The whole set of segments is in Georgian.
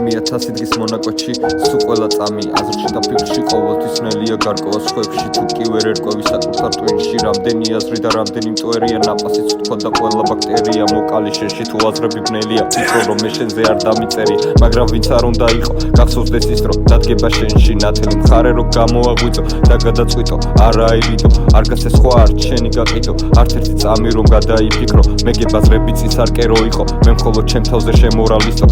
აკადემია თასიდგის მონაკვეთში სულ ყველა წამი აზრში და ფიქრში ყოველთვის ნელია გარკვევა სხვებში თუ კი ვერ ერკვევი საკუთარ ტვინში რამდენი აზრი და რამდენი მტვერია ნაპასიც თქვა და ყველა ბაქტერია მოკალი შენში თუ აზრები ბნელია ფიქრო რომ მე შენზე არ დამიწერი მაგრამ ვინც არ უნდა იყო გახსოვდეს ის რომ დადგება შენში ნათელი მხარე რომ გამოაღვიწო და გადაწყვიტო არა აივიდო არ გასცე სხვა არ შენი გაყიდო არც ერთი წამი რომ გადაიფიქრო მე გებაზრები წის არ კერო იყო მე მხოლოდ ჩემ თავზე შემორალისო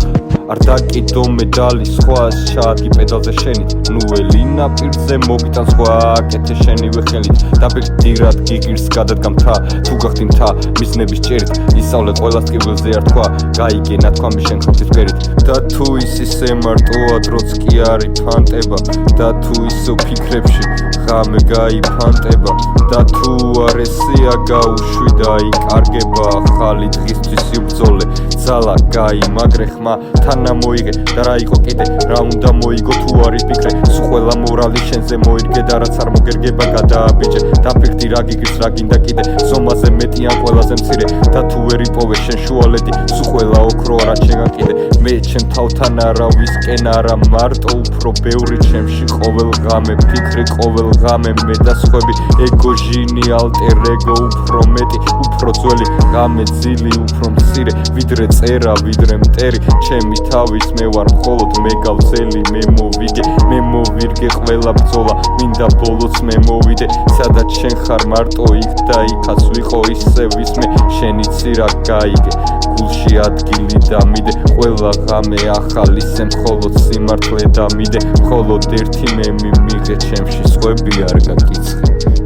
არ დაკიდო медали სხვა შაადგი პედალზე შენი ნუ ელინა პირზე მოგიტან სხვა აკეთე შენივე ხელით დაბეჭდირად გიგირს გადადგა მთა თუ გახდი მთა მიზნების ჭერით ისწავლე ყველას კიბილზე არ თქვა გაიგე ნათქვამი შენ ხალხის ფერით და თუ ის ისე მარტოა დროც კი არის ფანტება და თუ ისო ფიქრებში ღამე გაიფანტება და თუ არ ესეა გაუშვი და იკარგება ახალი დღისთვის იბრძოლე ძალა გაიმაგრე ხმა თანა მოიგე და რა იყო კიდე რა უნდა მოიგო თუ არის ფიქრე სულ ყველა მორალი შენზე მოიდგე და რაც არ მოგერგება გადააბიჭე დაფიქრდი რა გიგირს რა გინდა კიდე ზომაზე მეტი ან ყველაზე მცირე და თუ ვერ იპოვე შენ შუალედი სულ ყველა ოქრო რა შეგან კიდე მე ჩემ თავთან არავისკენ არა მარტო უფრო ბევრი ჩემში ყოველ ღამე ფიქრი ყოველ ღამე მე და სხვები ეგო ჟინი ალტერ ეგო უფრო მეტი უფრო ძველი ღამე ძილი უფრო მცირე ვიდრე წერა ვიდრე მტერი ჩემი თავის მე ვარ მხოლოდ მე გავცელი მე მოვიგე მე მოვირგე ყველა ბრძოლა მინდა ბოლოს მე მოვიდე სადაც შენ ხარ მარტო იქ და იქაც ვიყო ისე ვისმე შენიც რა გაიგე გულში ადგილი დამიდე ყველა ღამე ახალისე მხოლოდ სიმართლე დამიდე მხოლოდ ერთი მე მივიღე ჩემში სხვები არ გაკიცხე